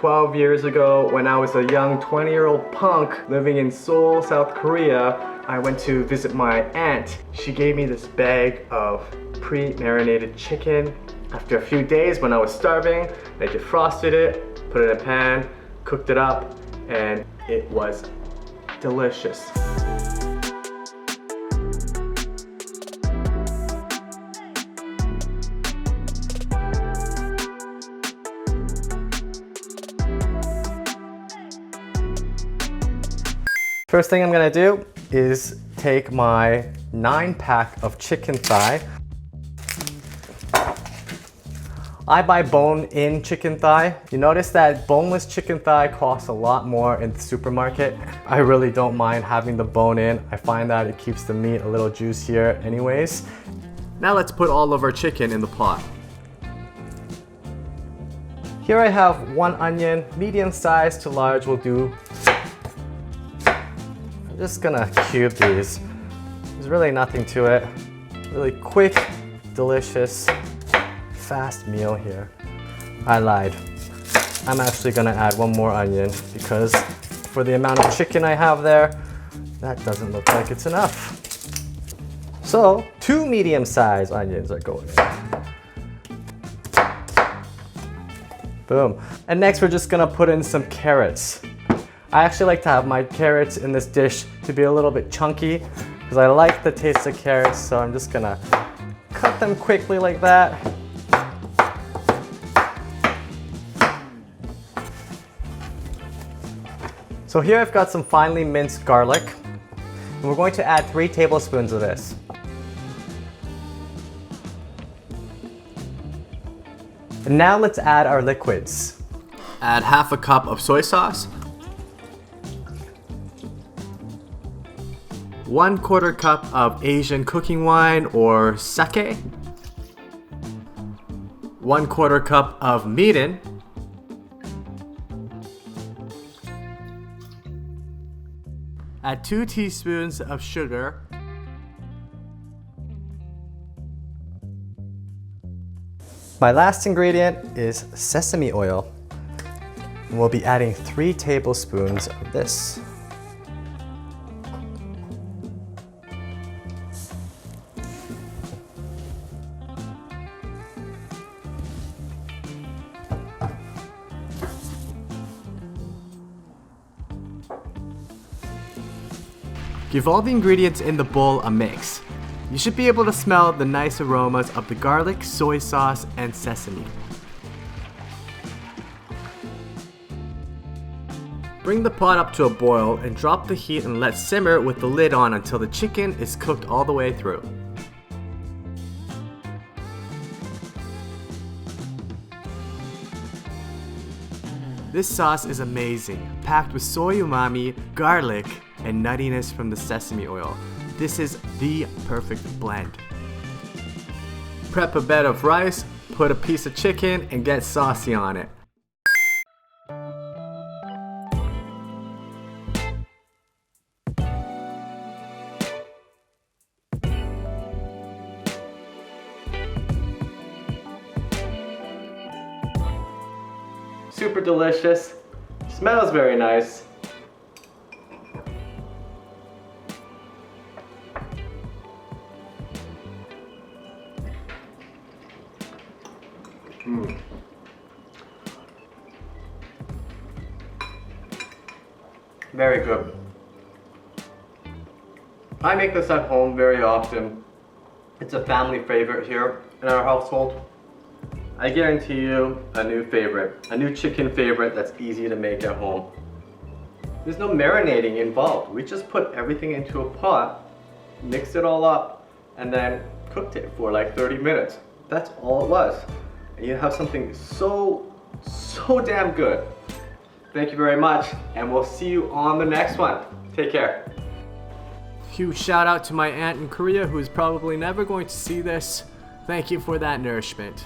12 years ago when I was a young 20-year-old punk living in Seoul, South Korea. I went to visit my aunt. She gave me this bag of pre-marinated chicken. After a few days when I was starving, I defrosted it, put it in a pan, cooked it up, and it was delicious. First thing I'm gonna do is take my 9-pack of chicken thigh. I buy bone-in chicken thigh. You notice that boneless chicken thigh costs a lot more in the supermarket. I really don't mind having the bone in. I find that it keeps the meat a little juicier anyways. Now let's put all of our chicken in the pot. Here I have 1 onion, medium size to large will do. I'm just gonna cube these. There's really nothing to it. Really quick, delicious, fast meal here. I lied. I'm actually gonna add 1 more onion because for the amount of chicken I have there, that doesn't look like it's enough. So 2 medium-sized onions are going in. Boom. And next we're just gonna put in some carrots. I actually like to have my carrots in this dish to be a little bit chunky because I like the taste of carrots, so I'm just gonna cut them quickly like that. So here I've got some finely minced garlic, and we're going to add 3 tablespoons of this. And now let's add our liquids. Add half a cup of soy sauce, 1/4 cup of Asian cooking wine or sake, 1/4 cup of mirin, add 2 teaspoons of sugar, my last ingredient is sesame oil, and we'll be adding 3 tablespoons of this. Give all the ingredients in the bowl a mix. You should be able to smell the nice aromas of the garlic, soy sauce, and sesame. Bring the pot up to a boil and drop the heat and let simmer with the lid on until the chicken is cooked all the way through. This sauce is amazing, packed with soy umami, garlic, and nuttiness from the sesame oil. This is the perfect blend. Prep a bed of rice, put a piece of chicken, and get saucy on it. Super delicious, smells very nice. Very good. I make this at home very often. It's a family favorite here in our household. I guarantee you a new favorite, a new chicken favorite that's easy to make at home. There's no marinating involved. We just put everything into a pot, mixed it all up, and then cooked it for like 30 minutes. That's all it was. And you have something so damn good. Thank you very much, and we'll see you on the next one. Take care. Huge shout out to my aunt in Korea who is probably never going to see this. Thank you for that nourishment.